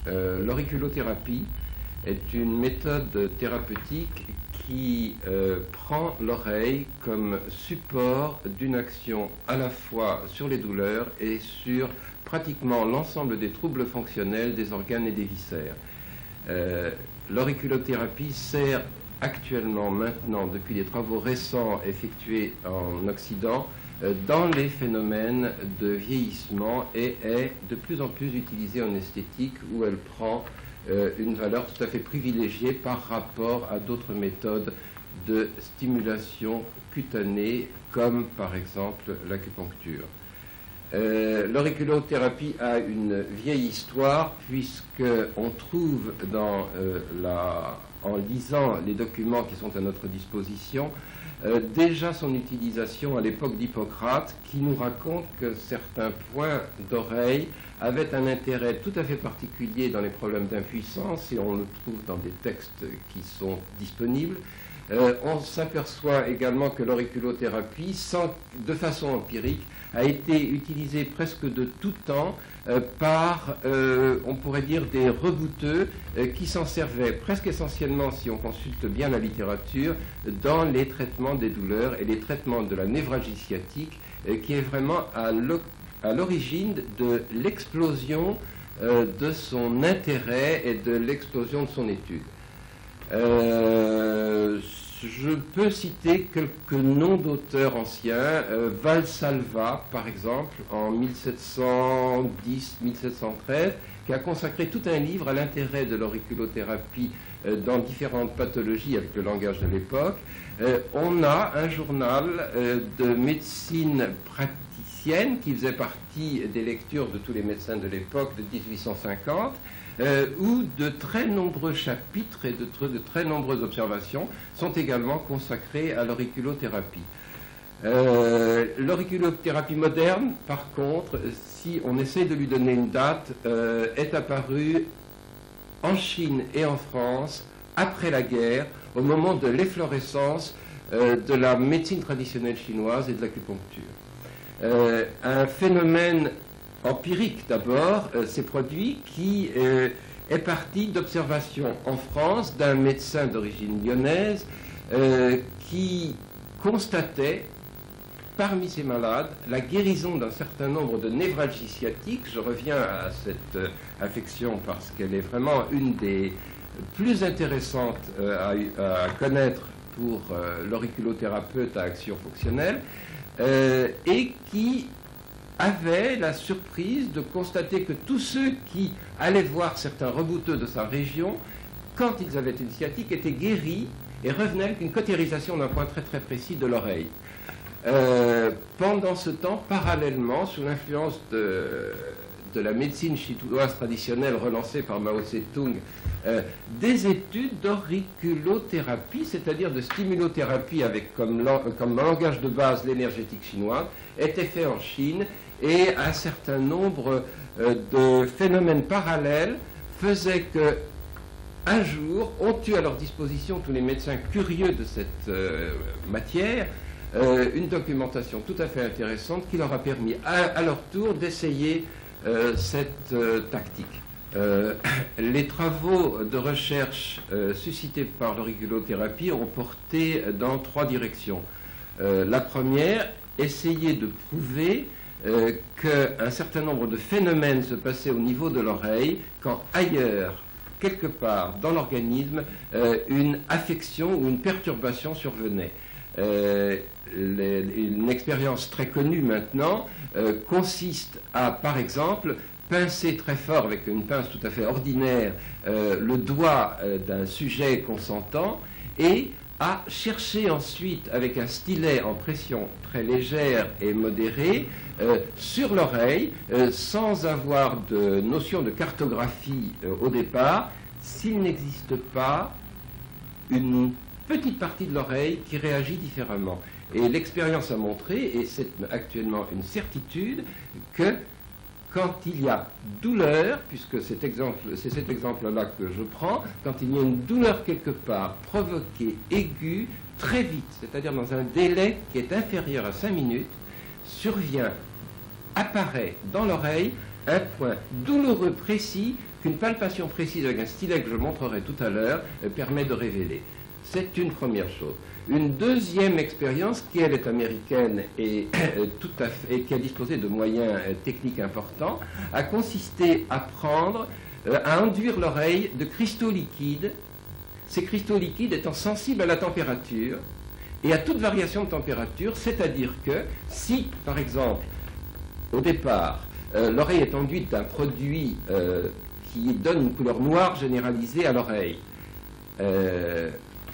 L'auriculothérapie est une méthode thérapeutique qui prend l'oreille comme support d'une action à la fois sur les douleurs et sur pratiquement l'ensemble des troubles fonctionnels des organes et des viscères. L'auriculothérapie sert actuellement, maintenant, depuis des travaux récents effectués en Occident, dans les phénomènes de vieillissement et est de plus en plus utilisée en esthétique où elle prend une valeur tout à fait privilégiée par rapport à d'autres méthodes de stimulation cutanée comme par exemple l'acupuncture. L'auriculothérapie a une vieille histoire puisqu'on trouve en lisant les documents qui sont à notre disposition déjà son utilisation à l'époque d'Hippocrate qui nous raconte que certains points d'oreille avaient un intérêt tout à fait particulier dans les problèmes d'impuissance et on le trouve dans des textes qui sont disponibles. On s'aperçoit également que l'auriculothérapie, de façon empirique, a été utilisée presque de tout temps par, on pourrait dire, des rebouteux qui s'en servaient presque essentiellement, si on consulte bien la littérature, dans les traitements des douleurs et les traitements de la névralgie sciatique, qui est vraiment à l'origine de l'explosion de son intérêt et de l'explosion de son étude. Je peux citer quelques noms d'auteurs anciens. Valsalva, par exemple, en 1710-1713, qui a consacré tout un livre à l'intérêt de l'auriculothérapie dans différentes pathologies avec le langage de l'époque. On a un journal de médecine praticienne qui faisait partie des lectures de tous les médecins de l'époque de 1850, où de très nombreux chapitres et de très nombreuses observations sont également consacrés à l'auriculothérapie. L'auriculothérapie moderne, par contre, si on essaie de lui donner une date, est apparue en Chine et en France après la guerre, au moment de l'efflorescence de la médecine traditionnelle chinoise et de l'acupuncture. Un phénomène empirique d'abord, s'est produit qui est parti d'observations en France d'un médecin d'origine lyonnaise qui constatait parmi ces malades la guérison d'un certain nombre de névralgies sciatiques. Je reviens à cette affection parce qu'elle est vraiment une des plus intéressantes à connaître pour l'auriculothérapeute à action fonctionnelle et qui avait la surprise de constater que tous ceux qui allaient voir certains rebouteux de sa région, quand ils avaient une sciatique, étaient guéris et revenaient avec une cautérisation d'un point très très précis de l'oreille. Pendant ce temps, parallèlement, sous l'influence de la médecine chinoise traditionnelle relancée par Mao Tse-tung, des études d'auriculothérapie, c'est-à-dire de stimulothérapie avec comme langage de base l'énergétique chinoise, étaient faits en Chine. Et un certain nombre de phénomènes parallèles faisaient que, un jour, ont eu à leur disposition tous les médecins curieux de cette matière une documentation tout à fait intéressante qui leur a permis à leur tour d'essayer cette tactique. Les travaux de recherche suscités par l'auriculothérapie ont porté dans trois directions. La première, essayer de prouver qu'un certain nombre de phénomènes se passaient au niveau de l'oreille quand ailleurs, quelque part dans l'organisme, une affection ou une perturbation survenait. Une expérience très connue maintenant consiste à, par exemple, pincer très fort avec une pince tout à fait ordinaire le doigt d'un sujet consentant et à chercher ensuite avec un stylet en pression très légère et modérée sur l'oreille sans avoir de notion de cartographie au départ, s'il n'existe pas une petite partie de l'oreille qui réagit différemment. Et l'expérience a montré, et c'est actuellement une certitude, que quand il y a douleur, puisque c'est cet exemple-là que je prends, quand il y a une douleur quelque part provoquée aiguë, très vite, c'est-à-dire dans un délai qui est inférieur à 5 minutes, apparaît dans l'oreille un point douloureux précis qu'une palpation précise avec un stylet que je montrerai tout à l'heure permet de révéler. C'est une première chose. Une deuxième expérience, qui elle est américaine et, et qui a disposé de moyens techniques importants, a consisté à à enduire l'oreille de cristaux liquides, ces cristaux liquides étant sensibles à la température et à toute variation de température, c'est-à-dire que si, par exemple, au départ, l'oreille est enduite d'un produit qui donne une couleur noire généralisée à l'oreille,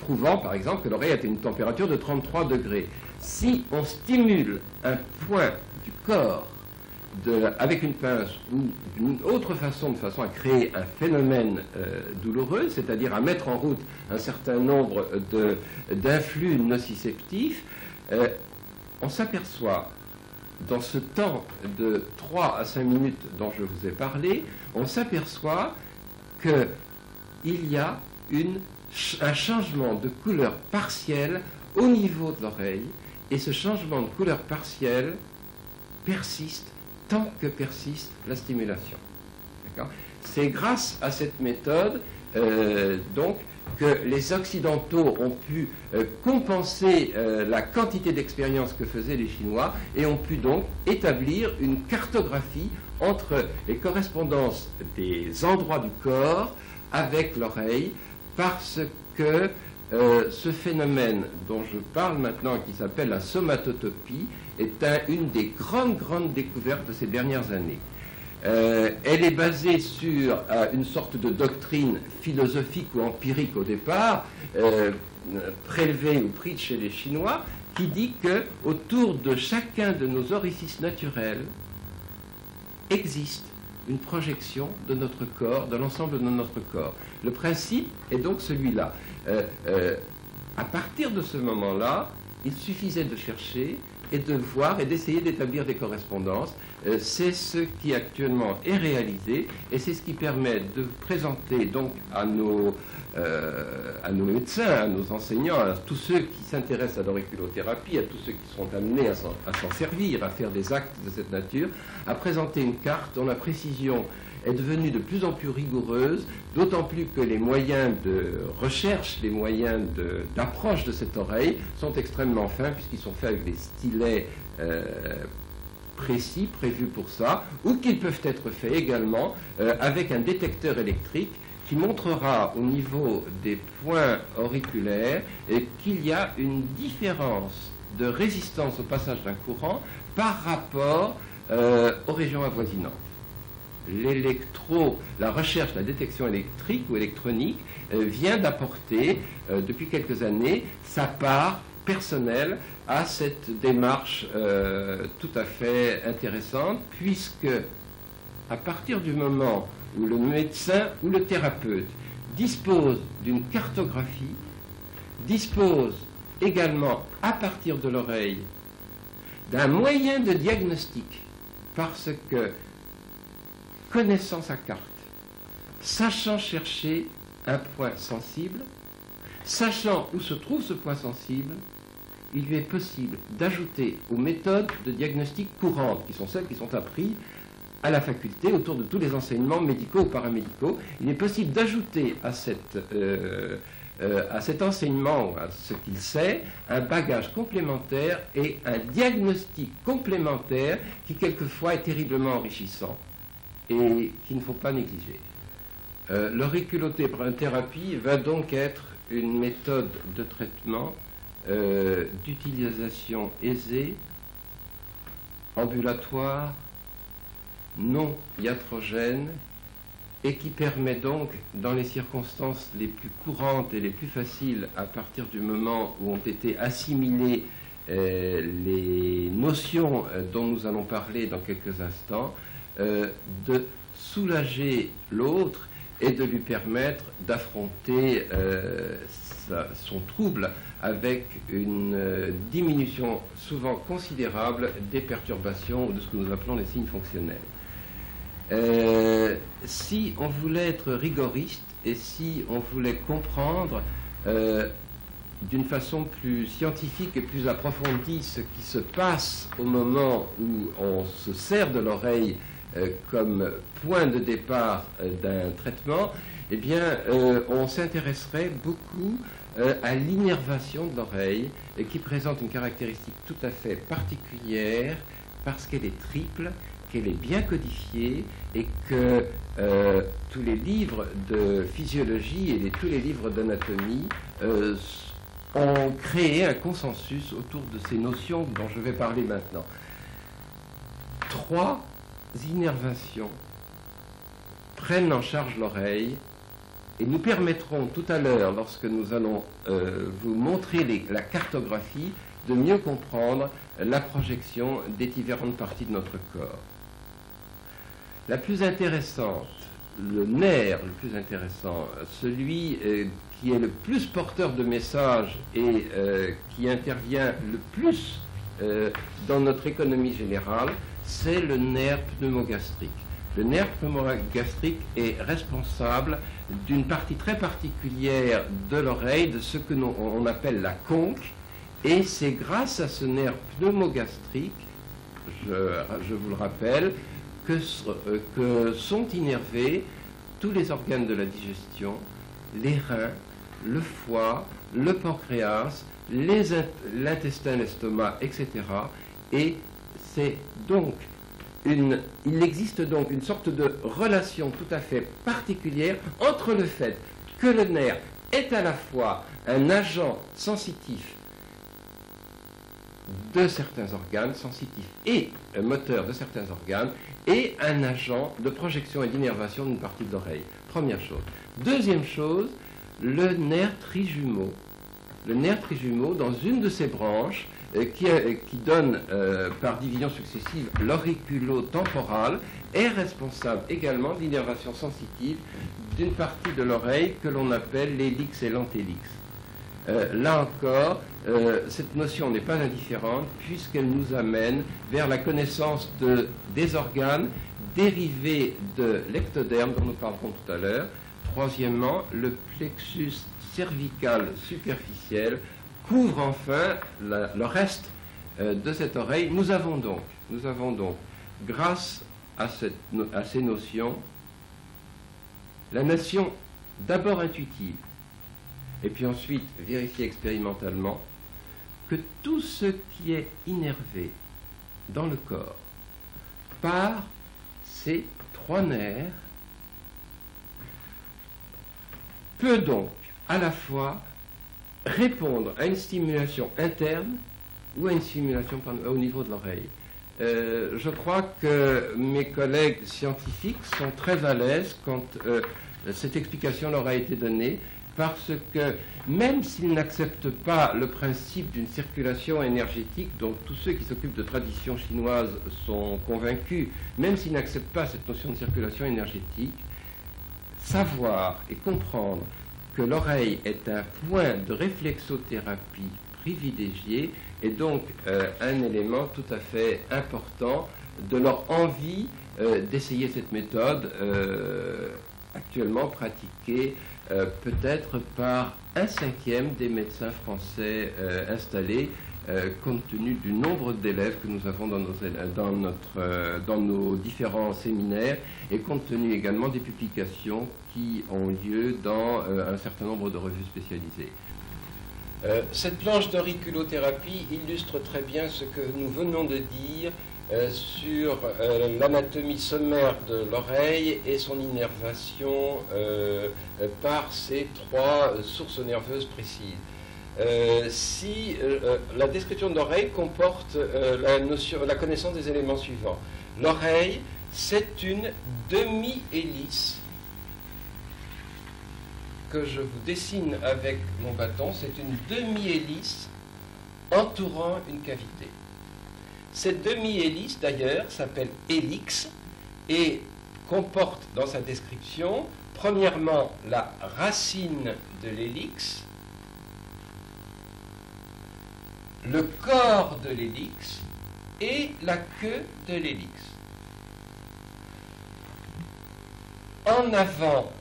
prouvant par exemple que l'oreille a une température de 33 degrés. Si on stimule un point du corps avec une pince ou d'une autre façon, de façon à créer un phénomène douloureux, c'est-à-dire à mettre en route un certain nombre d'influx nociceptifs, on s'aperçoit, dans ce temps de 3 à 5 minutes dont je vous ai parlé, on s'aperçoit qu'il y a un changement de couleur partielle au niveau de l'oreille, et ce changement de couleur partielle persiste tant que persiste la stimulation. C'est grâce à cette méthode donc que les Occidentaux ont pu compenser la quantité d'expérience que faisaient les Chinois et ont pu donc établir une cartographie entre les correspondances des endroits du corps avec l'oreille, parce que ce phénomène dont je parle maintenant, qui s'appelle la somatotopie, est une des grandes découvertes de ces dernières années. Elle est basée sur une sorte de doctrine philosophique ou empirique au départ, prélevée ou prise chez les Chinois, qui dit que autour de chacun de nos orifices naturels existe une projection de notre corps, de l'ensemble de notre corps. Le principe est donc celui-là. À partir de ce moment-là, il suffisait de chercher et de voir et d'essayer d'établir des correspondances. C'est ce qui actuellement est réalisé et c'est ce qui permet de présenter donc à nos médecins, à nos enseignants, à tous ceux qui s'intéressent à l'auriculothérapie, à tous ceux qui seront amenés à s'en servir, à faire des actes de cette nature, à présenter une carte dont la précision est devenue de plus en plus rigoureuse, d'autant plus que les moyens de recherche, les moyens d'approche de cette oreille sont extrêmement fins, puisqu'ils sont faits avec des stylets précis, prévus pour ça, ou qu'ils peuvent être faits également avec un détecteur électrique qui montrera au niveau des points auriculaires qu'il y a une différence de résistance au passage d'un courant par rapport aux régions avoisinantes. La recherche, la détection électrique ou électronique vient d'apporter, depuis quelques années, sa part personnelle à cette démarche tout à fait intéressante, puisque à partir du moment où le médecin ou le thérapeute dispose d'une cartographie, dispose également, à partir de l'oreille, d'un moyen de diagnostic, parce que, connaissant sa carte, sachant chercher un point sensible, sachant où se trouve ce point sensible, il lui est possible d'ajouter aux méthodes de diagnostic courantes, qui sont celles qui sont apprises à la faculté autour de tous les enseignements médicaux ou paramédicaux, il est possible d'ajouter à cet enseignement, à ce qu'il sait, un bagage complémentaire et un diagnostic complémentaire qui quelquefois est terriblement enrichissant et qu'il ne faut pas négliger. L'auriculothérapie va donc être une méthode de traitement d'utilisation aisée, ambulatoire, non iatrogène, et qui permet donc, dans les circonstances les plus courantes et les plus faciles, à partir du moment où ont été assimilées les notions dont nous allons parler dans quelques instants, de soulager l'autre et de lui permettre d'affronter son trouble avec une diminution souvent considérable des perturbations ou de ce que nous appelons les signes fonctionnels. Si on voulait être rigoriste et si on voulait comprendre d'une façon plus scientifique et plus approfondie ce qui se passe au moment où on se sert de l'oreille comme point de départ d'un traitement, eh bien, on s'intéresserait beaucoup à l'innervation de l'oreille, qui présente une caractéristique tout à fait particulière parce qu'elle est triple, qu'elle est bien codifiée et que tous les livres de physiologie et tous les livres d'anatomie ont créé un consensus autour de ces notions dont je vais parler maintenant. 3 innervations prennent en charge l'oreille et nous permettront tout à l'heure, lorsque nous allons vous montrer la cartographie, de mieux comprendre la projection des différentes parties de notre corps. La plus intéressante, le nerf le plus intéressant, celui qui est le plus porteur de messages et qui intervient le plus dans notre économie générale, c'est le nerf pneumogastrique. Le nerf pneumogastrique est responsable d'une partie très particulière de l'oreille, de ce que on appelle la conque, et c'est grâce à ce nerf pneumogastrique, je vous le rappelle, que sont innervés tous les organes de la digestion, les reins, le foie, le pancréas, l'intestin, l'estomac, etc. Et c'est donc il existe donc une sorte de relation tout à fait particulière entre le fait que le nerf est à la fois un agent sensitif de certains organes, sensitif et moteur de certains organes, et un agent de projection et d'innervation d'une partie de l'oreille. Première chose. Deuxième chose, le nerf trijumeau. Le nerf trijumeau, dans une de ses branches, qui donne par division successive l'auriculo-temporale, est responsable également de l'innervation sensitive d'une partie de l'oreille que l'on appelle l'hélix et l'antélix. Là encore, cette notion n'est pas indifférente puisqu'elle nous amène vers la connaissance des organes dérivés de l'ectoderme dont nous parlerons tout à l'heure. Troisièmement, le plexus cervical superficiel couvre enfin le reste de cette oreille. Nous avons donc, grâce à ces notions, la notion d'abord intuitive, et puis ensuite vérifier expérimentalement, que tout ce qui est innervé dans le corps par ces 3 nerfs peut donc à la fois répondre à une stimulation interne ou à une stimulation au niveau de l'oreille. Je crois que mes collègues scientifiques sont très à l'aise quand cette explication leur a été donnée, parce que même s'ils n'acceptent pas le principe d'une circulation énergétique dont tous ceux qui s'occupent de tradition chinoise sont convaincus, même s'ils n'acceptent pas cette notion de circulation énergétique, savoir et comprendre que l'oreille est un point de réflexothérapie privilégié est donc un élément tout à fait important de leur envie d'essayer cette méthode actuellement pratiquée peut-être par 1/5 des médecins français installés, compte tenu du nombre d'élèves que nous avons dans nos différents séminaires, et compte tenu également des publications qui ont lieu dans un certain nombre de revues spécialisées. Cette planche d'auriculothérapie illustre très bien ce que nous venons de dire sur l'anatomie sommaire de l'oreille et son innervation par ces 3 sources nerveuses précises. Si la description de l'oreille comporte la connaissance des éléments suivants. L'oreille, c'est une demi-hélice que je vous dessine avec mon bâton. C'est une demi-hélice entourant une cavité. Cette demi-hélice, d'ailleurs, s'appelle hélix et comporte dans sa description, premièrement, la racine de l'hélix, le corps de l'hélix et la queue de l'hélix. En avant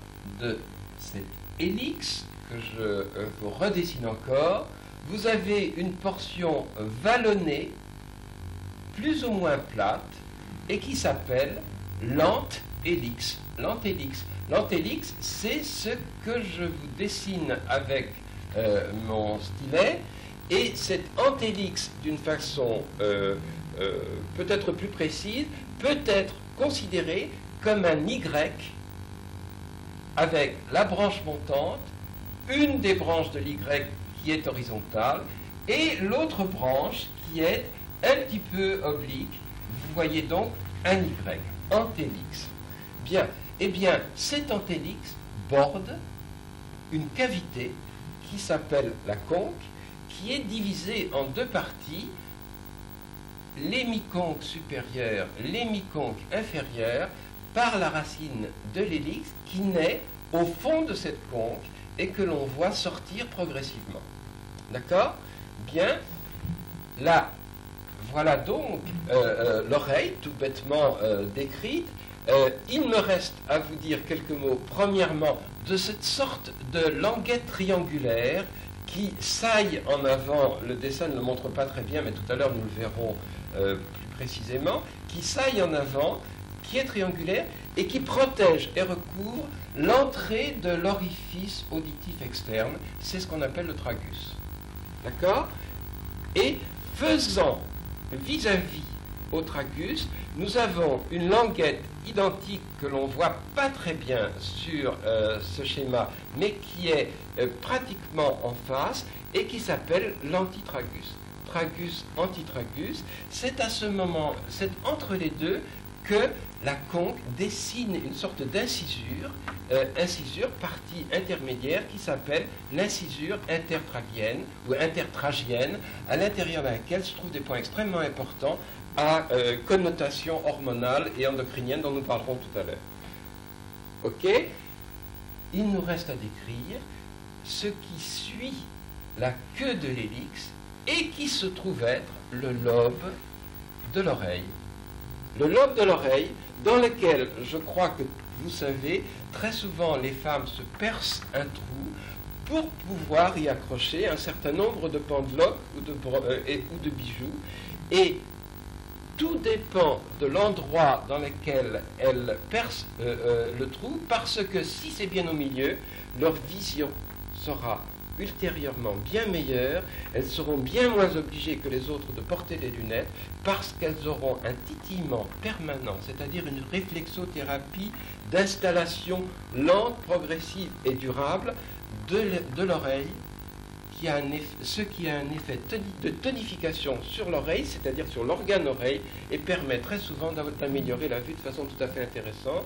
de cette hélix, que je vous redessine encore, vous avez une portion vallonnée, plus ou moins plate, et qui s'appelle l'antélix. L'antélix, c'est ce que je vous dessine avec mon stylet. Et cette antélix, d'une façon peut-être plus précise, peut être considérée comme un Y avec la branche montante, une des branches de l'Y qui est horizontale, et l'autre branche qui est un petit peu oblique. Vous voyez donc un Y, antélix. Bien, eh bien, cet antélix borde une cavité qui s'appelle la conque, qui est divisée en deux parties, l'hémiconque supérieure, l'hémiconque inférieure, par la racine de l'hélix qui naît au fond de cette conque et que l'on voit sortir progressivement. D'accord? Bien, là, voilà donc l'oreille, tout bêtement décrite. Il me reste à vous dire quelques mots, premièrement, de cette sorte de languette triangulaire qui saille en avant, le dessin ne le montre pas très bien, mais tout à l'heure nous le verrons plus précisément, qui saille en avant, qui est triangulaire et qui protège et recouvre l'entrée de l'orifice auditif externe. C'est ce qu'on appelle le tragus. D'accord? Et faisant vis-à-vis au tragus, nous avons une languette identique que l'on ne voit pas très bien sur ce schéma, mais qui est pratiquement en face et qui s'appelle l'antitragus. Tragus, antitragus, c'est à ce moment, c'est entre les deux que la conque dessine une sorte d'incisure, incisure, partie intermédiaire qui s'appelle l'incisure intertragienne ou intertragienne, à l'intérieur de laquelle se trouvent des points extrêmement importants à connotation hormonale et endocrinienne dont nous parlerons tout à l'heure. Ok? Il nous reste à décrire ce qui suit la queue de l'hélix et qui se trouve être le lobe de l'oreille. Le lobe de l'oreille, dans lequel, je crois que vous savez, très souvent les femmes se percent un trou pour pouvoir y accrocher un certain nombre de pendeloques ou de bijoux. Et tout dépend de l'endroit dans lequel elles percent le trou, parce que si c'est bien au milieu, leur vision sera ultérieurement bien meilleures, elles seront bien moins obligées que les autres de porter des lunettes parce qu'elles auront un titillement permanent, c'est-à-dire une réflexothérapie d'installation lente, progressive et durable de l'oreille, ce qui a un effet de tonification sur l'oreille, c'est-à-dire sur l'organe oreille, et permet très souvent d'améliorer la vue de façon tout à fait intéressante.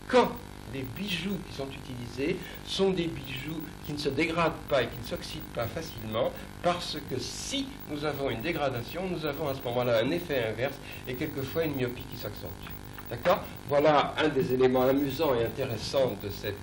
Quand les bijoux qui sont utilisés sont des bijoux qui ne se dégradent pas et qui ne s'oxydent pas facilement, parce que si nous avons une dégradation, nous avons à ce moment-là un effet inverse et quelquefois une myopie qui s'accentue. D'accord? Voilà un des éléments amusants et intéressants de cette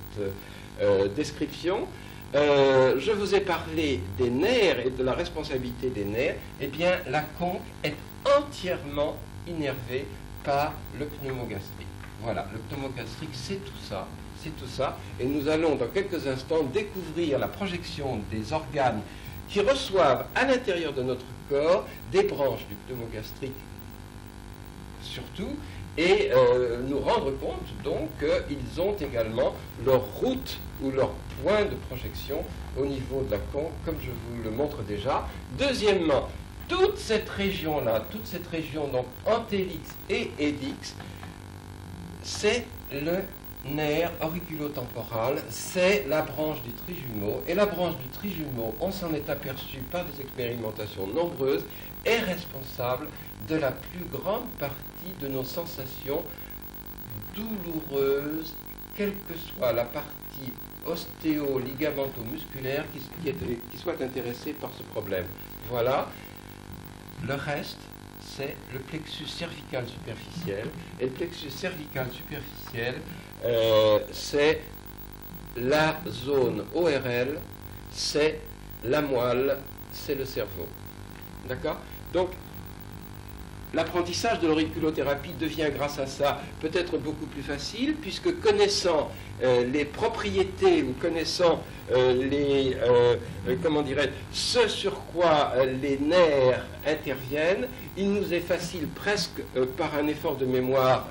description. Je vous ai parlé des nerfs et de la responsabilité des nerfs. Eh bien, la conque est entièrement innervée par le pneumogastrique. Voilà, le pneumogastrique, c'est tout ça, et nous allons dans quelques instants découvrir la projection des organes qui reçoivent à l'intérieur de notre corps des branches du pneumogastrique surtout, et nous rendre compte donc qu'ils ont également leur route ou leur point de projection au niveau de la conque, comme je vous le montre déjà. Deuxièmement, toute cette région-là, toute cette région donc antélix et hélix, c'est le nerf auriculotemporal, c'est la branche du trijumeau, et la branche du trijumeau, on s'en est aperçu par des expérimentations nombreuses, est responsable de la plus grande partie de nos sensations douloureuses, quelle que soit la partie ostéo-ligamento-musculaire qui soit intéressée par ce problème. Voilà. Le reste, c'est le plexus cervical superficiel. Et le plexus cervical superficiel, c'est la zone ORL, c'est la moelle, c'est le cerveau. D'accord? Donc, l'apprentissage de l'auriculothérapie devient grâce à ça peut-être beaucoup plus facile, puisque connaissant les propriétés ou connaissant comment dirais-je, ce sur quoi les nerfs interviennent, il nous est facile presque par un effort de mémoire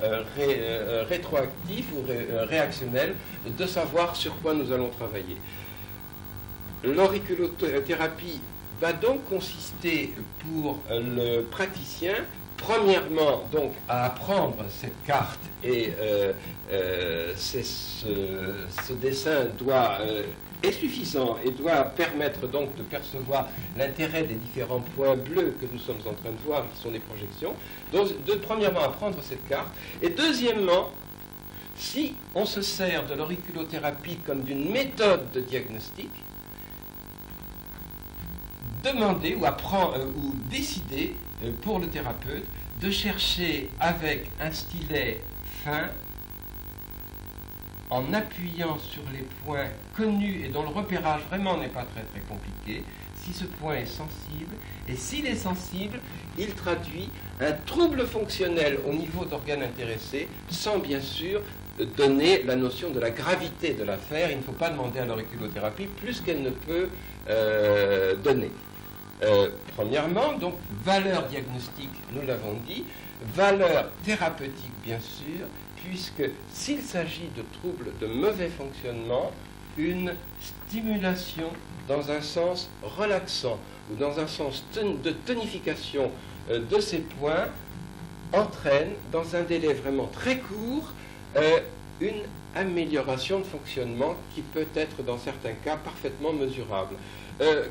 rétroactif ou réactionnel de savoir sur quoi nous allons travailler. L'auriculothérapie va donc consister pour le praticien, premièrement, donc, à apprendre cette carte, et ce dessin est suffisant et doit permettre donc de percevoir l'intérêt des différents points bleus que nous sommes en train de voir, qui sont des projections. Donc, premièrement, apprendre cette carte, et deuxièmement, si on se sert de l'auriculothérapie comme d'une méthode de diagnostic, demander ou décider pour le thérapeute de chercher avec un stylet fin, en appuyant sur les points connus et dont le repérage vraiment n'est pas très très compliqué, si ce point est sensible, et s'il est sensible, il traduit un trouble fonctionnel au niveau d'organes intéressés, sans bien sûr donner la notion de la gravité de l'affaire. Il ne faut pas demander à l'auriculothérapie plus qu'elle ne peut donner. Premièrement, donc, valeur diagnostique, nous l'avons dit, valeur thérapeutique, bien sûr, puisque s'il s'agit de troubles de mauvais fonctionnement, une stimulation dans un sens relaxant ou dans un sens de tonification de ces points entraîne, dans un délai vraiment très court, une amélioration de fonctionnement qui peut être, dans certains cas, parfaitement mesurable.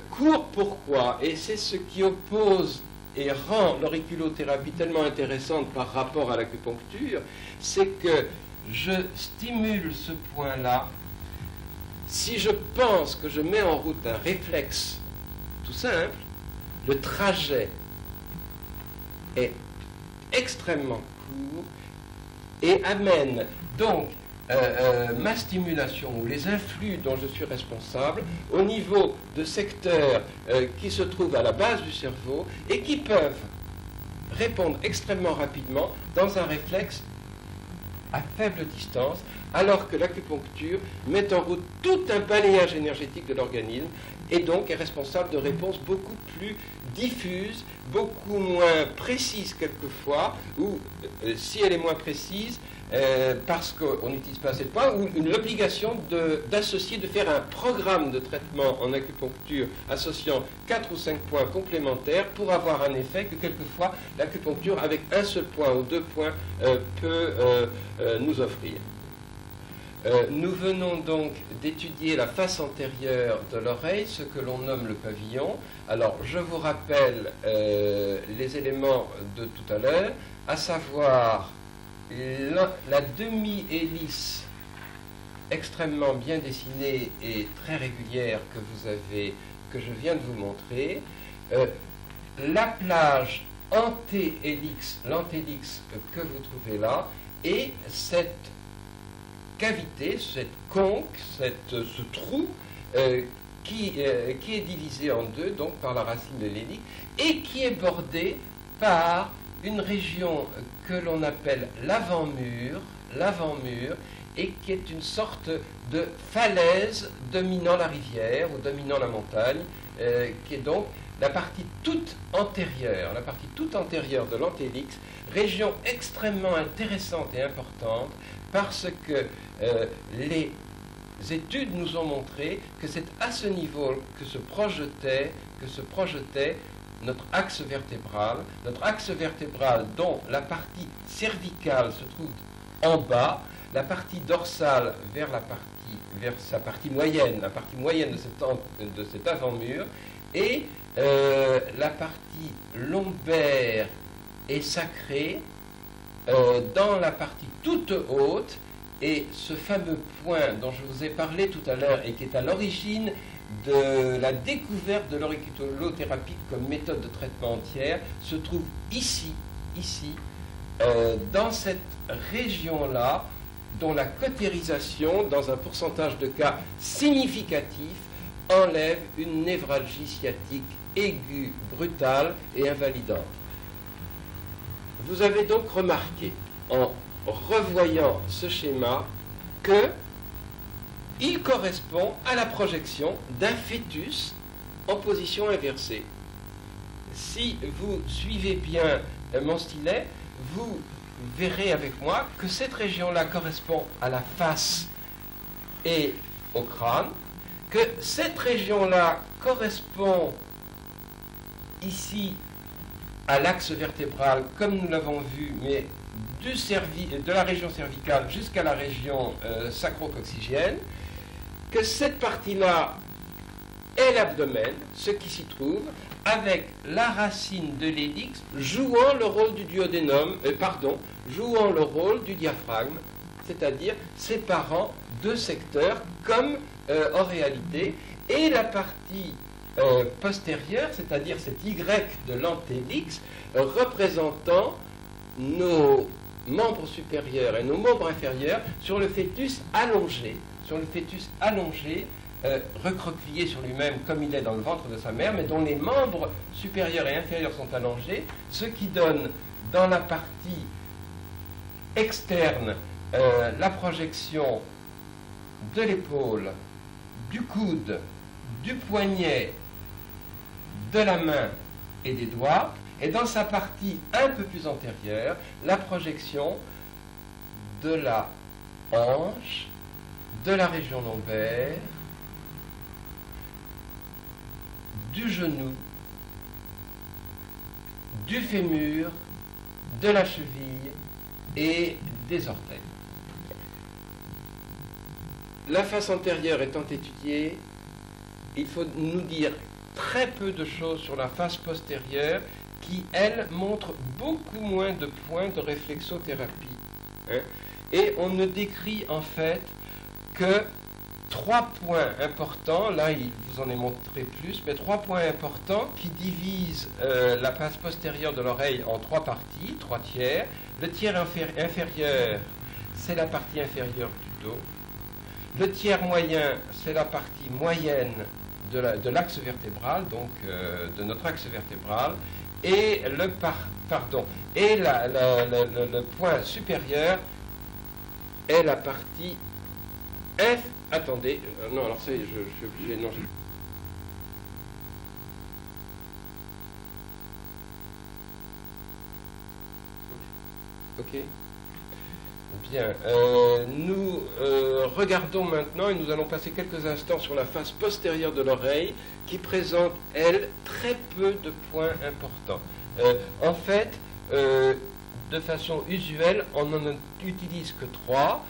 Court, pourquoi? Et c'est ce qui oppose et rend l'auriculothérapie tellement intéressante par rapport à l'acupuncture, c'est que je stimule ce point-là. Si je pense que je mets en route un réflexe tout simple, le trajet est extrêmement court et amène donc ma stimulation ou les influx dont je suis responsable au niveau de secteurs qui se trouvent à la base du cerveau et qui peuvent répondre extrêmement rapidement dans un réflexe à faible distance, alors que l'acupuncture met en route tout un balayage énergétique de l'organisme et donc est responsable de réponses beaucoup plus diffuses, beaucoup moins précises quelquefois, ou si elle est moins précise, parce qu'on n'utilise pas assez de points, ou l'obligation d'associer, de faire un programme de traitement en acupuncture associant 4 ou 5 points complémentaires pour avoir un effet que quelquefois l'acupuncture avec un seul point ou 2 points peut nous offrir. Nous venons donc d'étudier la face antérieure de l'oreille, ce que l'on nomme le pavillon. Alors, je vous rappelle les éléments de tout à l'heure, à savoir la demi-hélice extrêmement bien dessinée et très régulière que je viens de vous montrer, la plage antélix, l'antélix que vous trouvez là, et cette cavité, cette conque, ce trou qui est divisé en deux, donc par la racine de l'hélice, et qui est bordé par une région que l'on appelle l'avant-mur, et qui est une sorte de falaise dominant la rivière ou dominant la montagne, qui est donc la partie toute antérieure de l'antélix, région extrêmement intéressante et importante, parce que les études nous ont montré que c'est à ce niveau que se projetait notre axe vertébral dont la partie cervicale se trouve en bas, la partie dorsale vers sa partie moyenne, de cet avant-mur, et la partie lombaire est sacrée dans la partie toute haute, et ce fameux point dont je vous ai parlé tout à l'heure et qui est à l'origine de la découverte de l'auriculothérapie comme méthode de traitement entière se trouve ici, dans cette région-là, dont la cautérisation, dans un pourcentage de cas significatif, enlève une névralgie sciatique aiguë, brutale et invalidante. vous avez donc remarqué, en revoyant ce schéma, que il correspond à la projection d'un fœtus en position inversée. Si vous suivez bien mon stylet, vous verrez avec moi que cette région-là correspond à la face et au crâne, que cette région-là correspond ici à l'axe vertébral, comme nous l'avons vu, mais de la région cervicale jusqu'à la région sacro-coccygienne, que cette partie-là est l'abdomen, ce qui s'y trouve, avec la racine de l'hélix jouant le rôle du duodénum, jouant le rôle du diaphragme, c'est-à-dire séparant deux secteurs comme en réalité, et la partie postérieure, c'est-à-dire cet Y de l'antélix, représentant nos membres supérieurs et nos membres inférieurs sur le fœtus allongé, recroquevillé sur lui-même comme il est dans le ventre de sa mère, mais dont les membres supérieurs et inférieurs sont allongés, ce qui donne dans la partie externe la projection de l'épaule, du coude, du poignet, de la main et des doigts, et dans sa partie un peu plus antérieure, la projection de la hanche, de la région lombaire, du genou, du fémur, de la cheville et des orteils. La face antérieure étant étudiée, il faut nous dire très peu de choses sur la face postérieure qui, elle, montre beaucoup moins de points de réflexothérapie. Et on ne décrit en fait que 3 points importants, là il vous en est montré plus, mais 3 points importants qui divisent la face postérieure de l'oreille en 3 parties, 3 tiers. Le tiers inférieur, c'est la partie inférieure du dos. Le tiers moyen, c'est la partie moyenne de l'axe vertébral, donc de notre axe vertébral, et le point supérieur est la partie F. Attendez, non, alors ça, je suis obligé, non. Ok. Bien, nous regardons maintenant et nous allons passer quelques instants sur la face postérieure de l'oreille qui présente, elle, très peu de points importants. En fait, de façon usuelle, on n'en utilise que 3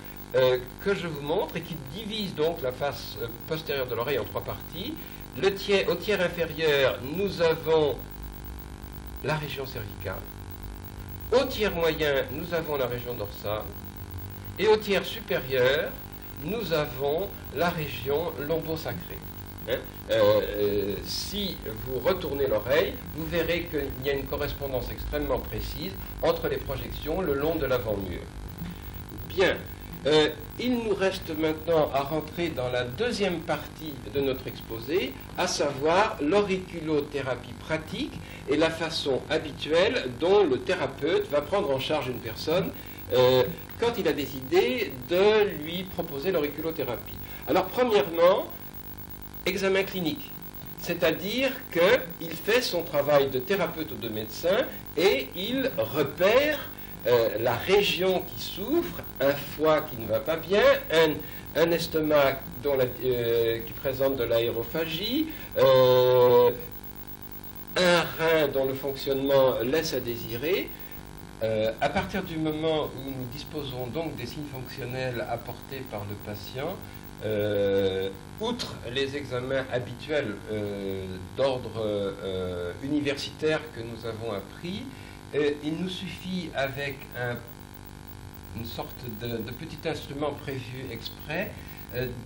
que je vous montre et qui divisent donc la face postérieure de l'oreille en 3 parties. Au tiers inférieur, nous avons la région cervicale. Au tiers moyen, nous avons la région dorsale. Et au tiers supérieur, nous avons la région lombosacrée. Si vous retournez l'oreille, vous verrez qu'il y a une correspondance extrêmement précise entre les projections le long de l'avant-mur. Bien, il nous reste maintenant à rentrer dans la deuxième partie de notre exposé, à savoir l'auriculothérapie pratique et la façon habituelle dont le thérapeute va prendre en charge une personne quand il a décidé de lui proposer l'auriculothérapie. Alors, premièrement, examen clinique, c'est-à-dire qu'il fait son travail de thérapeute ou de médecin et il repère la région qui souffre, un foie qui ne va pas bien, un estomac qui présente de l'aérophagie, un rein dont le fonctionnement laisse à désirer. À partir du moment où nous disposons donc des signes fonctionnels apportés par le patient, outre les examens habituels d'ordre universitaire que nous avons appris, il nous suffit avec une sorte de petit instrument prévu exprès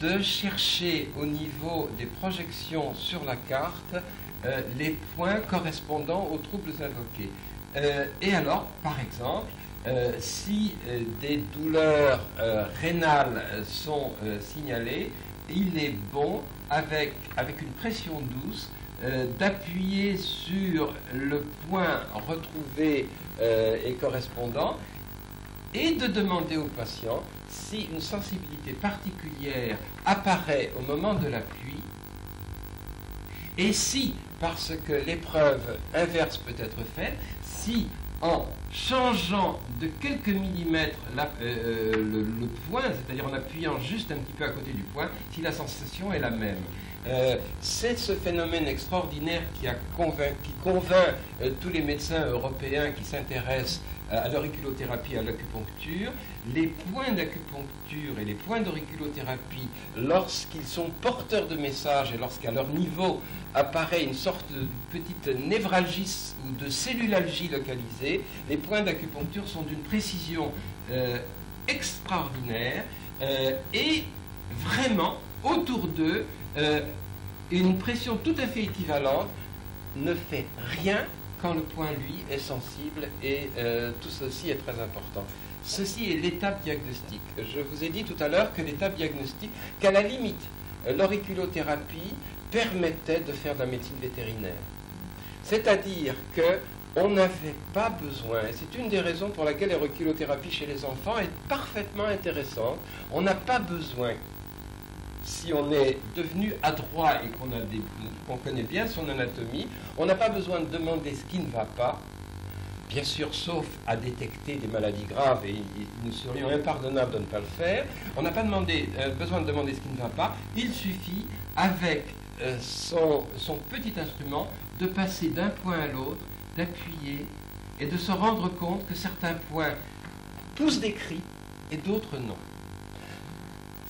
de chercher au niveau des projections sur la carte les points correspondant aux troubles invoqués. Et alors, par exemple, si des douleurs rénales sont signalées, il est bon, avec une pression douce, d'appuyer sur le point retrouvé et correspondant et de demander au patient si une sensibilité particulière apparaît au moment de l'appui et si, parce que l'épreuve inverse peut être faite, si en changeant de quelques millimètres le point, c'est-à-dire en appuyant juste un petit peu à côté du point, si la sensation est la même. C'est ce phénomène extraordinaire qui convainc tous les médecins européens qui s'intéressent à l'auriculothérapie, à l'acupuncture. Les points d'acupuncture et les points d'auriculothérapie, lorsqu'ils sont porteurs de messages et lorsqu'à leur niveau apparaît une sorte de petite névralgie ou de cellulalgie localisée, les points d'acupuncture sont d'une précision extraordinaire et vraiment autour d'eux une pression tout à fait équivalente ne fait rien quand le point, lui, est sensible et tout ceci est très important. Ceci est l'étape diagnostique. Je vous ai dit tout à l'heure que l'étape diagnostique, qu'à la limite, l'auriculothérapie permettait de faire de la médecine vétérinaire. C'est-à-dire qu'on n'avait pas besoin, et c'est une des raisons pour laquelle l'auriculothérapie chez les enfants est parfaitement intéressante, on n'a pas besoin, si on est devenu adroit et qu'on connaît bien son anatomie, on n'a pas besoin de demander ce qui ne va pas, bien sûr, sauf à détecter des maladies graves, et nous serions impardonnables de ne pas le faire. On n'a pas besoin de demander ce qui ne va pas. Il suffit, avec son petit instrument, de passer d'un point à l'autre, d'appuyer, et de se rendre compte que certains points poussent des cris et d'autres non.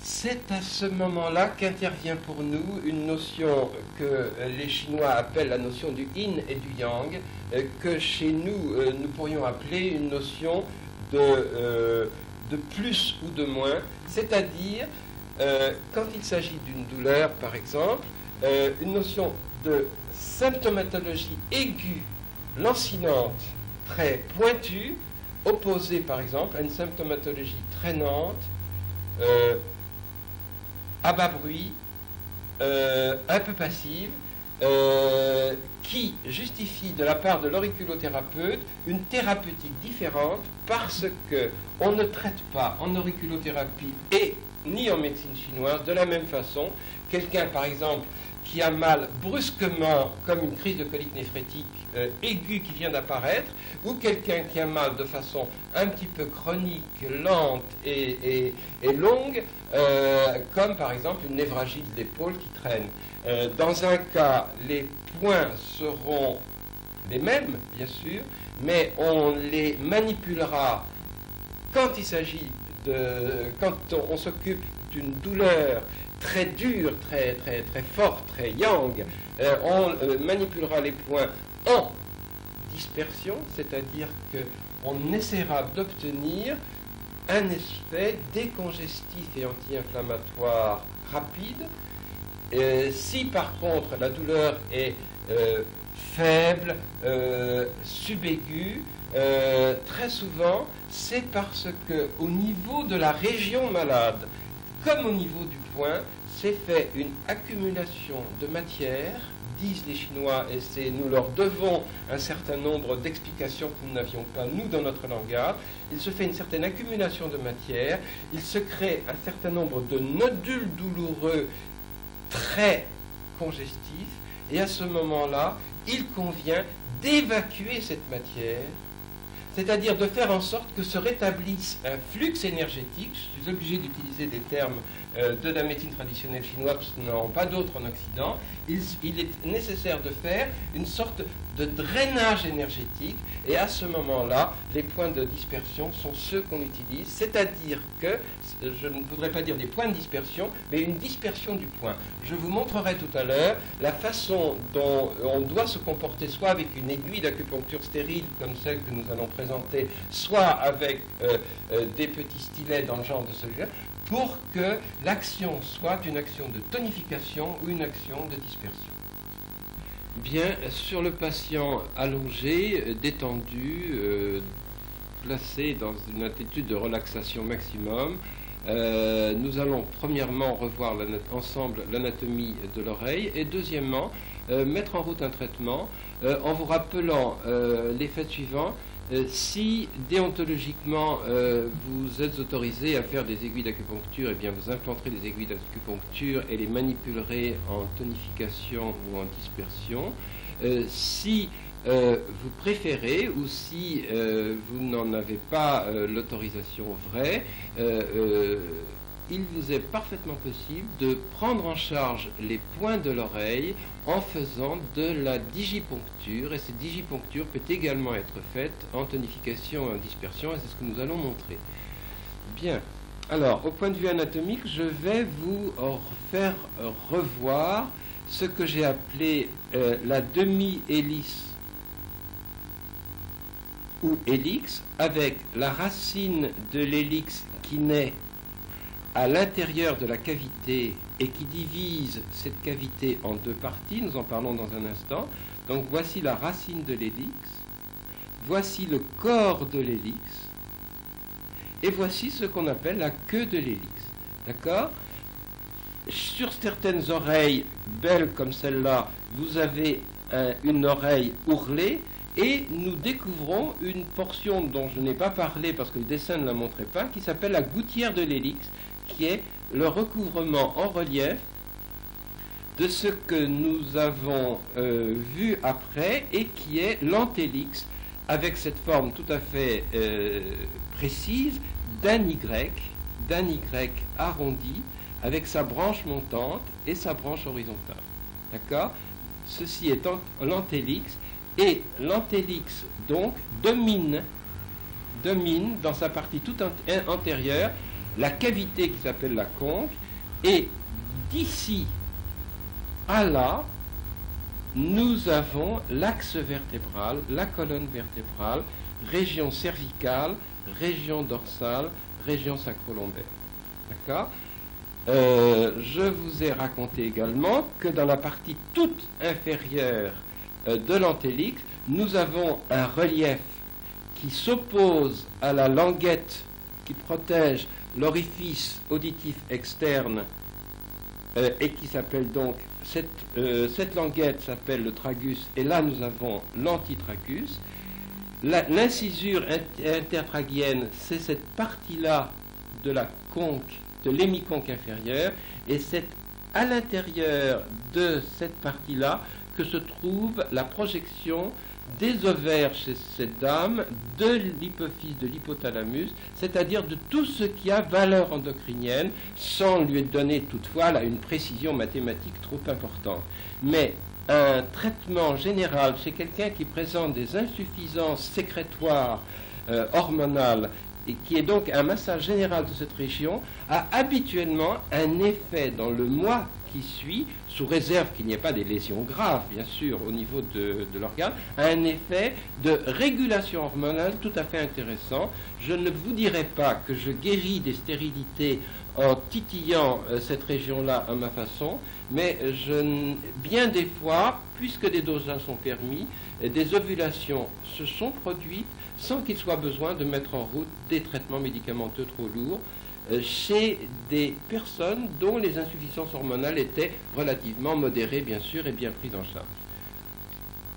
C'est à ce moment-là qu'intervient pour nous une notion que les Chinois appellent la notion du yin et du yang, que chez nous, nous pourrions appeler une notion de plus ou de moins, c'est-à-dire, quand il s'agit d'une douleur, par exemple, une notion de symptomatologie aiguë, lancinante, très pointue, opposée, par exemple, à une symptomatologie traînante, à bas bruit, un peu passive, qui justifie de la part de l'auriculothérapeute une thérapeutique différente parce qu'on ne traite pas en auriculothérapie et ni en médecine chinoise de la même façon. Quelqu'un, par exemple, qui a mal brusquement, comme une crise de colique néphrétique aiguë qui vient d'apparaître, ou quelqu'un qui a mal de façon un petit peu chronique, lente et longue, comme par exemple une névralgie de l'épaule qui traîne. Dans un cas, les points seront les mêmes, bien sûr, mais on les manipulera quand il s'agit quand on s'occupe d'une douleur très dure, très forte, très yang, on manipulera les points en dispersion, c'est-à-dire qu'on essaiera d'obtenir un effet décongestif et anti-inflammatoire rapide. Si par contre la douleur est faible, subaiguë, très souvent c'est parce que au niveau de la région malade, comme au niveau du point, s'est fait une accumulation de matière, disent les Chinois, et nous leur devons un certain nombre d'explications que nous n'avions pas, nous, dans notre langage. Il se fait une certaine accumulation de matière, il se crée un certain nombre de nodules douloureux très congestifs, et à ce moment-là, il convient d'évacuer cette matière, c'est-à-dire de faire en sorte que se rétablisse un flux énergétique. Je suis obligé d'utiliser des termes de la médecine traditionnelle chinoise, parce que nous n'avons pas d'autres en Occident. Il est nécessaire de faire une sorte de drainage énergétique, et à ce moment-là, les points de dispersion sont ceux qu'on utilise, c'est-à-dire que, je ne voudrais pas dire des points de dispersion, mais une dispersion du point. Je vous montrerai tout à l'heure la façon dont on doit se comporter, soit avec une aiguille d'acupuncture stérile, comme celle que nous allons présenter, soit avec des petits stylets dans le genre de celui-là, pour que l'action soit une action de tonification ou une action de dispersion. Bien, sur le patient allongé, détendu, placé dans une attitude de relaxation maximum, nous allons premièrement revoir ensemble l'anatomie de l'oreille, et deuxièmement mettre en route un traitement en vous rappelant les faits suivants. Si déontologiquement vous êtes autorisé à faire des aiguilles d'acupuncture, eh bien vous implanterez des aiguilles d'acupuncture et les manipulerez en tonification ou en dispersion. Si vous préférez ou si vous n'en avez pas l'autorisation vraie, il vous est parfaitement possible de prendre en charge les points de l'oreille en faisant de la digiponcture, et cette digiponcture peut également être faite en tonification et en dispersion, et c'est ce que nous allons montrer. Bien, alors au point de vue anatomique, je vais vous faire revoir ce que j'ai appelé la demi-hélice ou hélix, avec la racine de l'hélix qui naît à l'intérieur de la cavité et qui divise cette cavité en deux parties. Nous en parlons dans un instant. Donc voici la racine de l'hélix, voici le corps de l'hélix, et voici ce qu'on appelle la queue de l'hélix. D'accord ? Sur certaines oreilles belles comme celle-là, vous avez une oreille ourlée, et nous découvrons une portion dont je n'ai pas parlé parce que le dessin ne la montrait pas, qui s'appelle la gouttière de l'hélix, qui est le recouvrement en relief de ce que nous avons vu après, et qui est l'antélix, avec cette forme tout à fait précise d'un Y arrondi, avec sa branche montante et sa branche horizontale. D'accord ? Ceci étant l'antélix, et l'antélix donc domine dans sa partie toute antérieure la cavité qui s'appelle la conque, et d'ici à là, nous avons l'axe vertébral, la colonne vertébrale, région cervicale, région dorsale, région sacro-lombaire. D'accord ? Je vous ai raconté également que dans la partie toute inférieure de l'antélix, nous avons un relief qui s'oppose à la languette qui protège l'orifice auditif externe et qui s'appelle donc, cette languette s'appelle le tragus, et là nous avons l'antitragus. L'incisure intertraguienne, c'est cette partie-là de la conque, de l'hémiconque inférieure, et c'est à l'intérieur de cette partie-là que se trouve la projection des ovaires chez cette dame, de l'hypophyse, de l'hypothalamus, c'est-à-dire de tout ce qui a valeur endocrinienne, sans lui donner toutefois là, une précision mathématique trop importante. Mais un traitement général chez quelqu'un qui présente des insuffisances sécrétoires hormonales, et qui est donc un massage général de cette région, a habituellement un effet dans le mois qui suit, sous réserve qu'il n'y ait pas des lésions graves, bien sûr, au niveau de l'organe, a un effet de régulation hormonale tout à fait intéressant. Je ne vous dirai pas que je guéris des stérilités en titillant cette région-là à ma façon, mais bien des fois, puisque des dosages sont permis, des ovulations se sont produites sans qu'il soit besoin de mettre en route des traitements médicamenteux trop lourds chez des personnes dont les insuffisances hormonales étaient relativement modérées, bien sûr, et bien prises en charge.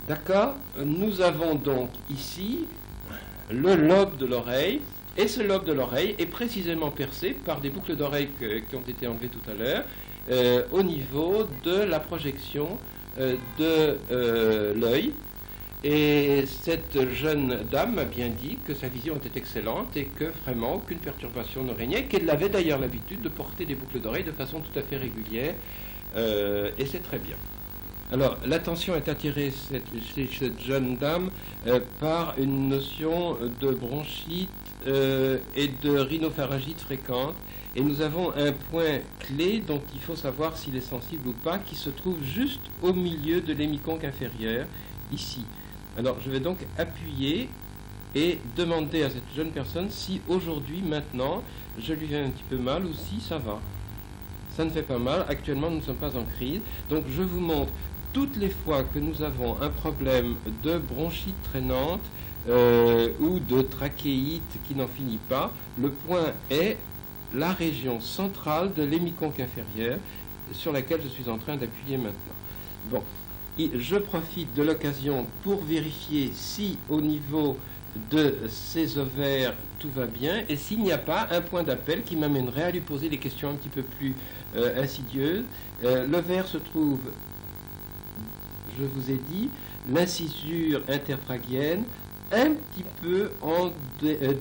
D'accord ? Nous avons donc ici le lobe de l'oreille, et ce lobe de l'oreille est précisément percé par des boucles d'oreilles qui ont été enlevées tout à l'heure, au niveau de la projection de l'œil. Et cette jeune dame m'a bien dit que sa vision était excellente et que vraiment aucune perturbation ne régnait, qu'elle avait d'ailleurs l'habitude de porter des boucles d'oreilles de façon tout à fait régulière, et c'est très bien. Alors, l'attention est attirée chez cette jeune dame par une notion de bronchite et de rhinopharyngite fréquente, et nous avons un point clé dont il faut savoir s'il est sensible ou pas, qui se trouve juste au milieu de l'hémiconque inférieur, ici. Alors, je vais donc appuyer et demander à cette jeune personne si aujourd'hui, maintenant, je lui fais un petit peu mal ou si ça va. Ça ne fait pas mal. Actuellement, nous ne sommes pas en crise. Donc, je vous montre toutes les fois que nous avons un problème de bronchite traînante ou de trachéite qui n'en finit pas. Le point est la région centrale de l'hémiconque inférieur sur laquelle je suis en train d'appuyer maintenant. Bon. je profite de l'occasion pour vérifier si au niveau de ces ovaires tout va bien et s'il n'y a pas un point d'appel qui m'amènerait à lui poser des questions un petit peu plus insidieuses. L'ovaire se trouve, je vous ai dit, l'incisure intertraguienne un petit peu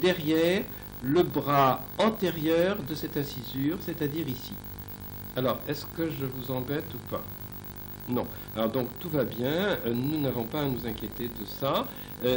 derrière le bras antérieur de cette incisure, c'est-à-dire ici. Alors, est-ce que je vous embête ou pas? Non. Alors donc tout va bien, nous n'avons pas à nous inquiéter de ça.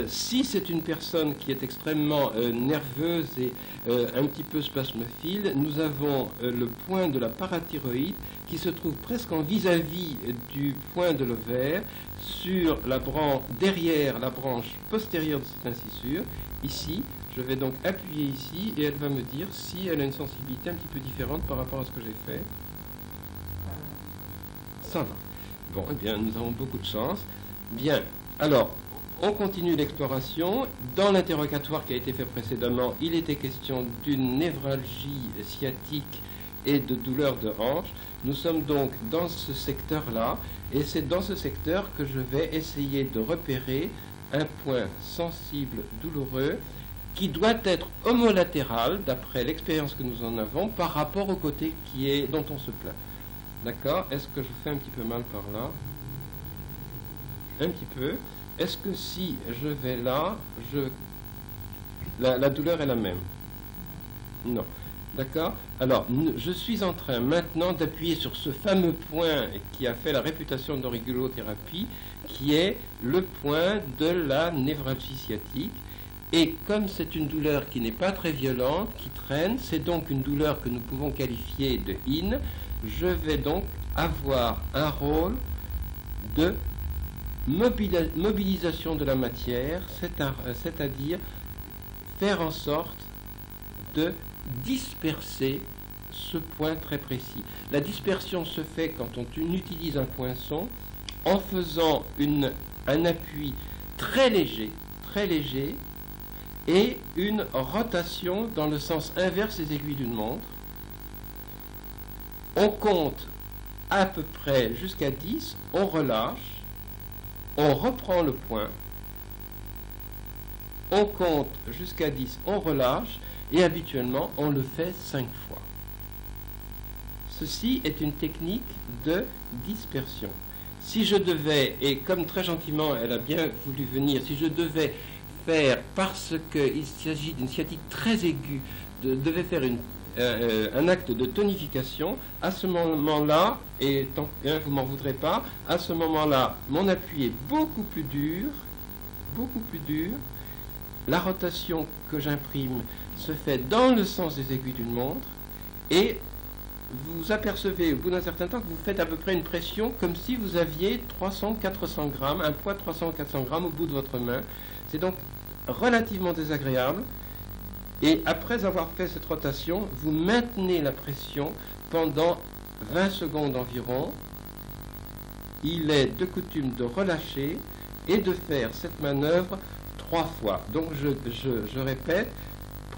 Si c'est une personne qui est extrêmement nerveuse et un petit peu spasmophile, nous avons le point de la parathyroïde qui se trouve presque en vis-à-vis du point de l'ovaire, sur la branche, derrière la branche postérieure de cette incisure. Ici, je vais donc appuyer ici et elle va me dire si elle a une sensibilité un petit peu différente par rapport à ce que j'ai fait. Ça va. Bon, eh bien, nous avons beaucoup de chance. Bien, alors, on continue l'exploration. Dans l'interrogatoire qui a été fait précédemment, il était question d'une névralgie sciatique et de douleur de hanche. Nous sommes donc dans ce secteur-là, et c'est dans ce secteur que je vais essayer de repérer un point sensible douloureux qui doit être homolatéral, d'après l'expérience que nous en avons, par rapport au côté dont on se plaint. D'accord? Est-ce que je vous fais un petit peu mal par là? Un petit peu. Est-ce que si je vais là, la douleur est la même? Non. D'accord? Alors, je suis en train maintenant d'appuyer sur ce fameux point qui a fait la réputation d'auriculothérapie, qui est le point de la névralgie sciatique. Et comme c'est une douleur qui n'est pas très violente, qui traîne, c'est donc une douleur que nous pouvons qualifier de IN. Je vais donc avoir un rôle de mobilisation de la matière, c'est-à-dire faire en sorte de disperser ce point très précis. La dispersion se fait quand on utilise un poinçon en faisant un appui très léger, et une rotation dans le sens inverse des aiguilles d'une montre. On compte à peu près jusqu'à 10, on relâche, on reprend le point, on compte jusqu'à 10, on relâche, et habituellement on le fait 5 fois. Ceci est une technique de dispersion. Si je devais, et comme très gentiment elle a bien voulu venir, si je devais faire, parce qu'il s'agit d'une sciatique très aiguë, devais faire un acte de tonification, à ce moment-là, et tant que vous m'en voudrez pas, à ce moment-là, mon appui est beaucoup plus dur, la rotation que j'imprime se fait dans le sens des aiguilles d'une montre, et vous apercevez au bout d'un certain temps que vous faites à peu près une pression comme si vous aviez 300-400 grammes, un poids de 300-400 grammes au bout de votre main. C'est donc relativement désagréable. Et après avoir fait cette rotation, vous maintenez la pression pendant 20 secondes environ. Il est de coutume de relâcher et de faire cette manœuvre 3 fois. Donc je répète,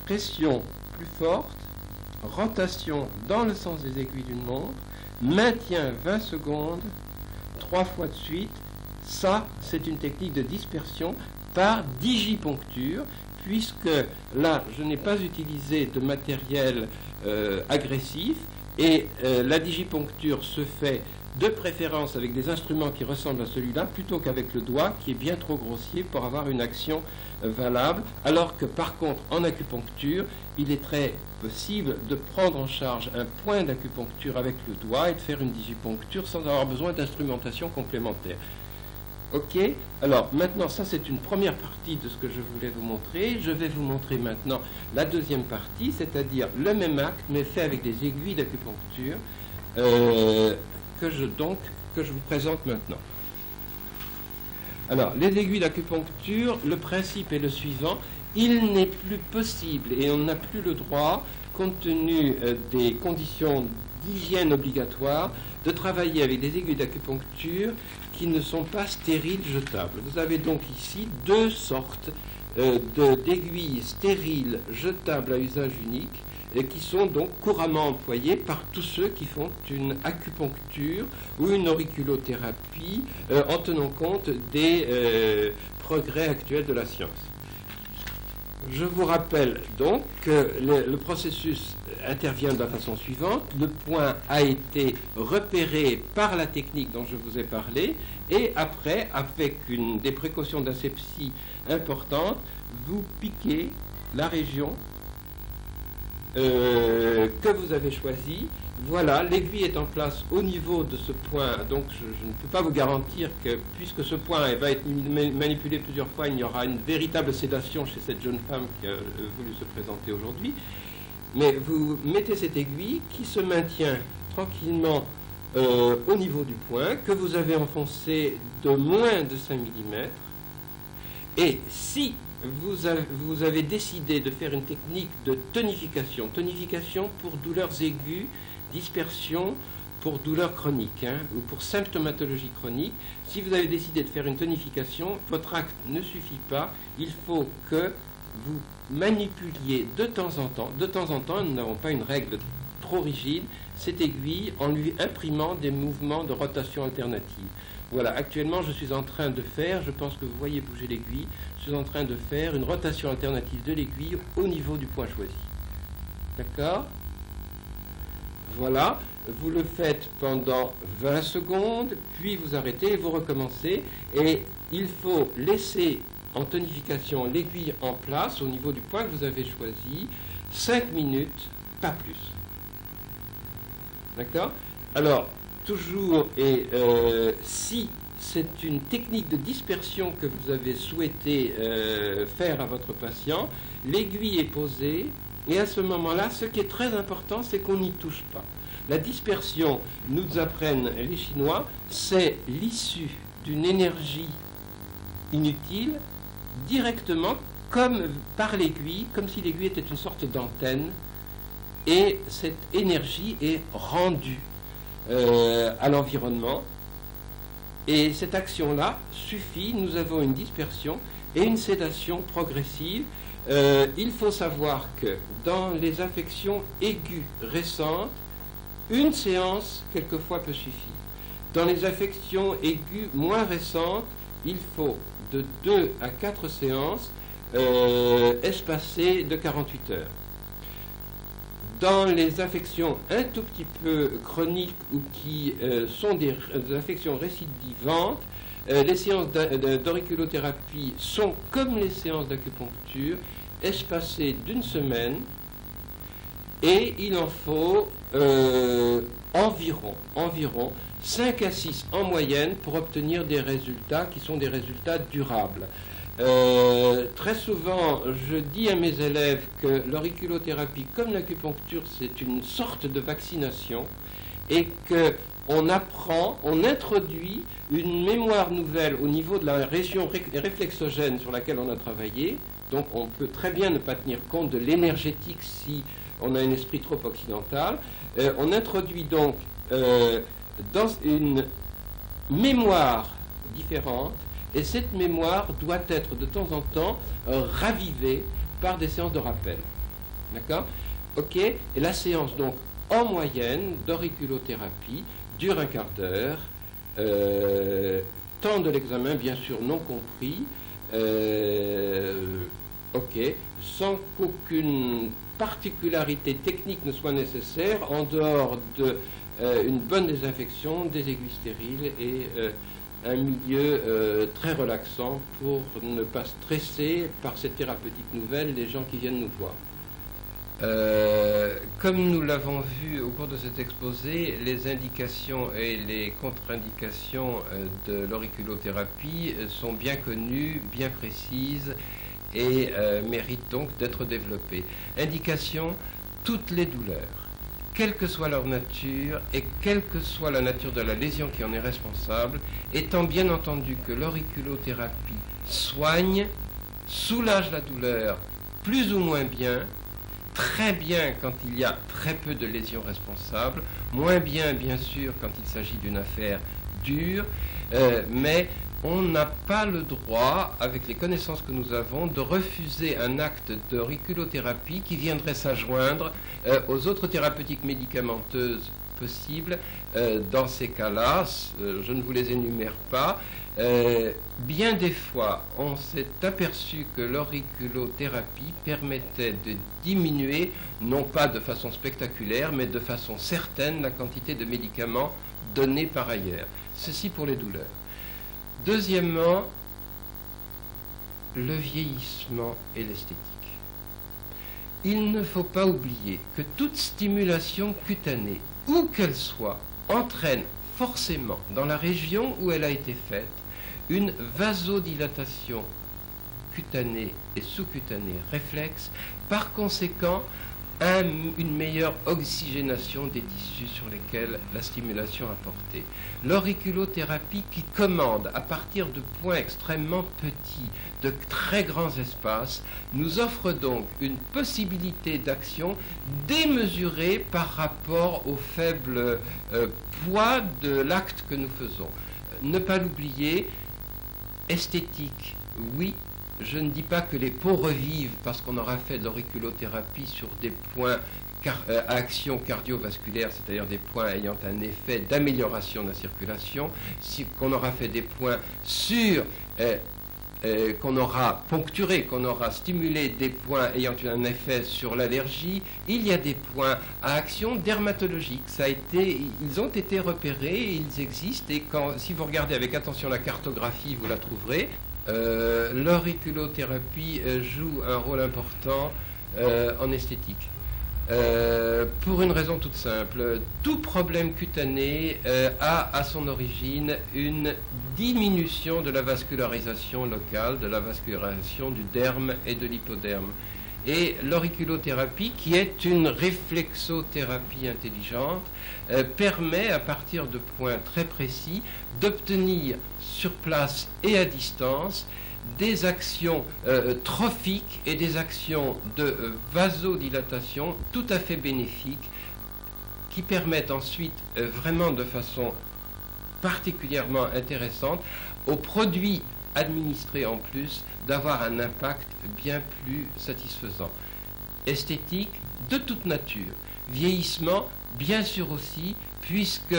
pression plus forte, rotation dans le sens des aiguilles d'une montre, maintien 20 secondes, 3 fois de suite. Ça, c'est une technique de dispersion par digiponcture, puisque là, je n'ai pas utilisé de matériel agressif, et la digiponcture se fait de préférence avec des instruments qui ressemblent à celui-là, plutôt qu'avec le doigt, qui est bien trop grossier pour avoir une action valable, alors que par contre, en acupuncture, il est très possible de prendre en charge un point d'acupuncture avec le doigt et de faire une digiponcture sans avoir besoin d'instrumentation complémentaire. Ok, alors maintenant ça c'est une première partie de ce que je voulais vous montrer. Je vais vous montrer maintenant la deuxième partie, c'est-à-dire le même acte mais fait avec des aiguilles d'acupuncture que je vous présente maintenant. Alors les aiguilles d'acupuncture, le principe est le suivant: il n'est plus possible et on n'a plus le droit, compte tenu des conditions d'hygiène obligatoires, de travailler avec des aiguilles d'acupuncture qui ne sont pas stériles jetables. Vous avez donc ici deux sortes d'aiguilles stériles jetables à usage unique et qui sont donc couramment employés par tous ceux qui font une acupuncture ou une auriculothérapie en tenant compte des progrès actuels de la science. Je vous rappelle donc que le processus intervient de la façon suivante. Le point a été repéré par la technique dont je vous ai parlé et après, avec des précautions d'asepsie importantes, vous piquez la région que vous avez choisie. Voilà, l'aiguille est en place au niveau de ce point, donc je ne peux pas vous garantir que, puisque ce point va être manipulé plusieurs fois, il y aura une véritable sédation chez cette jeune femme qui a voulu se présenter aujourd'hui. Mais vous mettez cette aiguille qui se maintient tranquillement au niveau du point, que vous avez enfoncé de moins de 5 mm. Et si vous avez décidé de faire une technique de tonification pour douleurs aiguës, dispersion pour douleurs chroniques ou pour symptomatologie chronique, si vous avez décidé de faire une tonification, votre acte ne suffit pas, il faut que vous manipuliez de temps en temps, nous n'avons pas une règle trop rigide, cette aiguille en lui imprimant des mouvements de rotation alternative. Voilà, actuellement je suis en train de faire, je pense que vous voyez bouger l'aiguille, je suis en train de faire une rotation alternative de l'aiguille au niveau du point choisi. D'accord ? Voilà, vous le faites pendant 20 secondes, puis vous arrêtez et vous recommencez. Et il faut laisser en tonification l'aiguille en place au niveau du point que vous avez choisi, 5 minutes, pas plus. D'accord ? Alors, toujours, et si c'est une technique de dispersion que vous avez souhaité faire à votre patient, l'aiguille est posée. Et à ce moment-là, ce qui est très important, c'est qu'on n'y touche pas. La dispersion, nous apprennent les Chinois, c'est l'issue d'une énergie inutile, directement, comme par l'aiguille, comme si l'aiguille était une sorte d'antenne, et cette énergie est rendue à l'environnement. Et cette action-là suffit, nous avons une dispersion et une sédation progressive. Il faut savoir que dans les affections aiguës récentes, une séance quelquefois peut suffire. Dans les affections aiguës moins récentes, il faut de 2 à 4 séances espacées de 48 heures. Dans les affections un tout petit peu chroniques ou qui sont des affections récidivantes, les séances d'auriculothérapie sont comme les séances d'acupuncture, espacées d'une semaine, et il en faut environ 5 à 6 en moyenne pour obtenir des résultats qui sont des résultats durables. Très souvent, je dis à mes élèves que l'auriculothérapie, comme l'acupuncture, c'est une sorte de vaccination et qu'on apprend, on introduit une mémoire nouvelle au niveau de la région réflexogène sur laquelle on a travaillé. Donc on peut très bien ne pas tenir compte de l'énergétique si on a un esprit trop occidental. On introduit donc dans une mémoire différente, et cette mémoire doit être de temps en temps ravivée par des séances de rappel. D'accord ? Ok ? Et la séance, donc, en moyenne, d'auriculothérapie, dure un quart d'heure, temps de l'examen, bien sûr, non compris, ok, sans qu'aucune particularité technique ne soit nécessaire, en dehors d'une bonne désinfection, des aiguilles stériles et un milieu très relaxant pour ne pas stresser par cette thérapeutique nouvelle les gens qui viennent nous voir. Comme nous l'avons vu au cours de cet exposé, les indications et les contre-indications de l'auriculothérapie sont bien connues, bien précises et méritent donc d'être développées. Indication, toutes les douleurs, quelle que soit leur nature et quelle que soit la nature de la lésion qui en est responsable, étant bien entendu que l'auriculothérapie soigne, soulage la douleur plus ou moins bien, très bien quand il y a très peu de lésions responsables, moins bien bien sûr quand il s'agit d'une affaire dure, mais on n'a pas le droit, avec les connaissances que nous avons, de refuser un acte d'auriculothérapie qui viendrait s'adjoindre aux autres thérapeutiques médicamenteuses possibles. Dans ces cas-là, je ne vous les énumère pas. Bien des fois, on s'est aperçu que l'auriculothérapie permettait de diminuer, non pas de façon spectaculaire, mais de façon certaine, la quantité de médicaments donnés par ailleurs. Ceci pour les douleurs. Deuxièmement, le vieillissement et l'esthétique. Il ne faut pas oublier que toute stimulation cutanée, où qu'elle soit, entraîne forcément, dans la région où elle a été faite, une vasodilatation cutanée et sous-cutanée réflexe, par conséquent, une meilleure oxygénation des tissus sur lesquels la stimulation a porté. L'auriculothérapie qui commande à partir de points extrêmement petits, de très grands espaces, nous offre donc une possibilité d'action démesurée par rapport au faible poids de l'acte que nous faisons. Ne pas l'oublier, esthétique, oui. Je ne dis pas que les peaux revivent parce qu'on aura fait de l'auriculothérapie sur des points à action cardiovasculaire, c'est-à-dire des points ayant un effet d'amélioration de la circulation, qu'on aura fait des points sur, qu'on aura poncturé, qu'on aura stimulé des points ayant un effet sur l'allergie. Il y a des points à action dermatologique. Ils ont été repérés, ils existent, et si vous regardez avec attention la cartographie, vous la trouverez. L'auriculothérapie joue un rôle important en esthétique. Pour une raison toute simple, tout problème cutané a à son origine une diminution de la vascularisation locale, de la vascularisation du derme et de l'hypoderme. Et l'auriculothérapie, qui est une réflexothérapie intelligente, permet, à partir de points très précis, d'obtenir sur place et à distance des actions trophiques et des actions de vasodilatation tout à fait bénéfiques, qui permettent ensuite vraiment de façon particulièrement intéressante aux produits administrés en plus d'avoir un impact bien plus satisfaisant. Esthétique de toute nature, vieillissement bien sûr aussi, puisque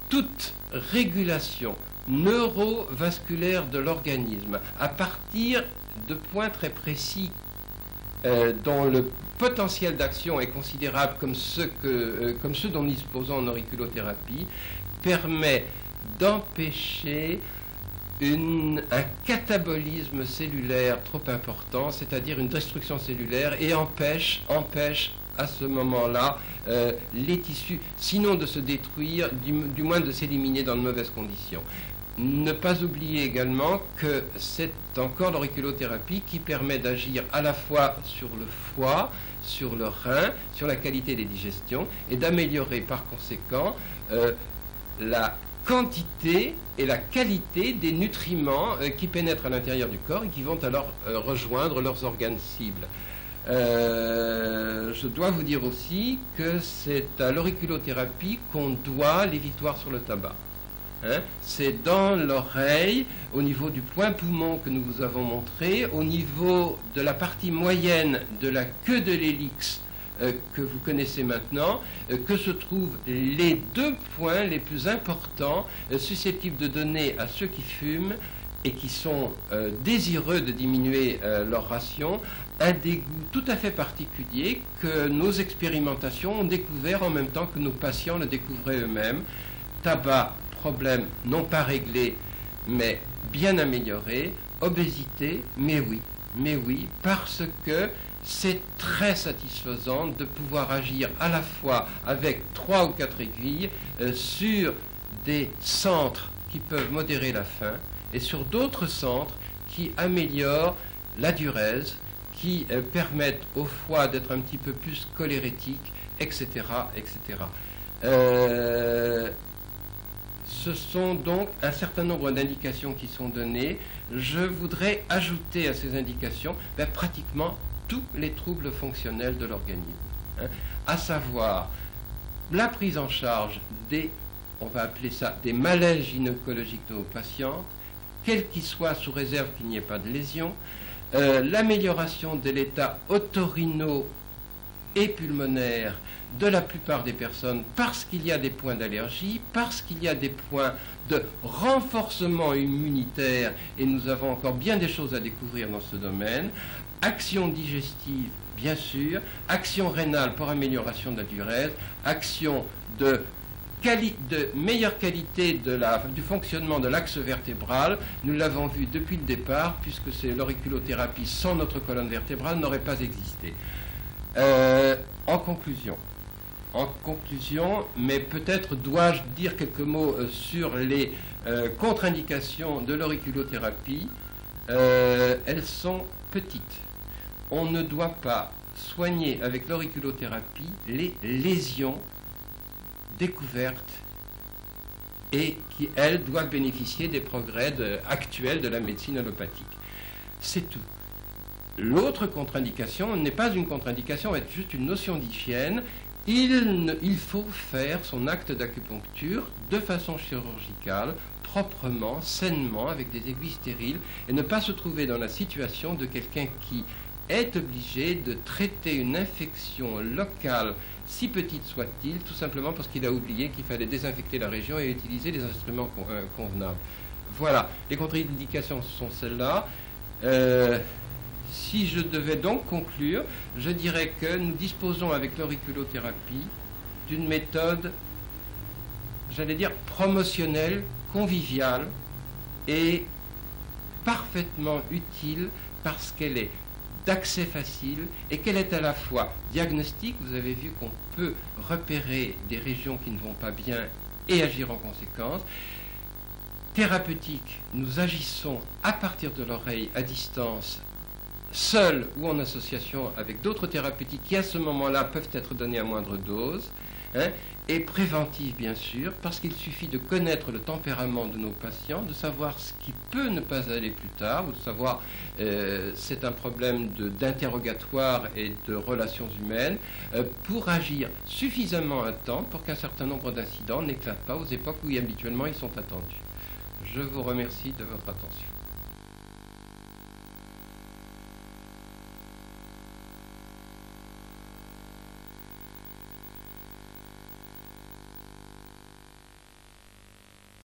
toute régulation neurovasculaire de l'organisme à partir de points très précis dont le potentiel d'action est considérable comme ceux dont nous disposons en auriculothérapie, permet d'empêcher un catabolisme cellulaire trop important, c'est-à-dire une destruction cellulaire, et empêche à ce moment-là les tissus, sinon de se détruire, du moins de s'éliminer dans de mauvaises conditions. Ne pas oublier également que c'est encore l'auriculothérapie qui permet d'agir à la fois sur le foie, sur le rein, sur la qualité des digestions, et d'améliorer par conséquent la quantité et la qualité des nutriments qui pénètrent à l'intérieur du corps et qui vont alors rejoindre leurs organes cibles. Je dois vous dire aussi que c'est à l'auriculothérapie qu'on doit les victoires sur le tabac. C'est dans l'oreille, au niveau du point poumon que nous vous avons montré, au niveau de la partie moyenne de la queue de l'hélix que vous connaissez maintenant, que se trouvent les deux points les plus importants susceptibles de donner à ceux qui fument et qui sont désireux de diminuer leur ration un dégoût tout à fait particulier que nos expérimentations ont découvert en même temps que nos patients le découvraient eux-mêmes. Tabac, problème non pas réglé mais bien amélioré. Obésité, mais oui, parce que c'est très satisfaisant de pouvoir agir à la fois avec 3 ou 4 aiguilles sur des centres qui peuvent modérer la faim et sur d'autres centres qui améliorent la diurèse, qui permettent au foie d'être un petit peu plus cholérétique, etc. etc. Ce sont donc un certain nombre d'indications qui sont données. Je voudrais ajouter à ces indications pratiquement tous les troubles fonctionnels de l'organisme, à savoir la prise en charge on va appeler ça des malaises gynécologiques de nos patientes, quel qu'il soit, sous réserve qu'il n'y ait pas de lésion, l'amélioration de l'état otorino et pulmonaire de la plupart des personnes parce qu'il y a des points d'allergie, parce qu'il y a des points de renforcement immunitaire, et nous avons encore bien des choses à découvrir dans ce domaine, action digestive, bien sûr, action rénale pour amélioration de la diurèse, action de meilleure qualité du fonctionnement de l'axe vertébral. Nous l'avons vu depuis le départ, puisque c'est l'auriculothérapie sans notre colonne vertébrale n'aurait pas existé. En conclusion, mais peut-être dois-je dire quelques mots sur les contre-indications de l'auriculothérapie. Elles sont petites. On ne doit pas soigner avec l'auriculothérapie les lésions découvertes et qui, elles, doivent bénéficier des progrès actuels de la médecine allopathique. C'est tout. L'autre contre-indication n'est pas une contre-indication, c'est juste une notion d'hygiène. Il faut faire son acte d'acupuncture de façon chirurgicale, proprement, sainement, avec des aiguilles stériles, et ne pas se trouver dans la situation de quelqu'un qui est obligé de traiter une infection locale, si petite soit-il, tout simplement parce qu'il a oublié qu'il fallait désinfecter la région et utiliser les instruments convenables. Voilà, les contre-indications sont celles-là. Si je devais donc conclure, je dirais que nous disposons avec l'auriculothérapie d'une méthode, j'allais dire, promotionnelle, conviviale et parfaitement utile parce qu'elle est d'accès facile et qu'elle est à la fois diagnostique. Vous avez vu qu'on peut repérer des régions qui ne vont pas bien et agir en conséquence. Thérapeutique, nous agissons à partir de l'oreille à distance, seul ou en association avec d'autres thérapeutiques qui à ce moment-là peuvent être données à moindre dose, et préventive bien sûr, parce qu'il suffit de connaître le tempérament de nos patients, de savoir ce qui peut ne pas aller plus tard, ou de savoir c'est un problème d'interrogatoire et de relations humaines, pour agir suffisamment à temps pour qu'un certain nombre d'incidents n'éclatent pas aux époques où habituellement ils sont attendus. Je vous remercie de votre attention.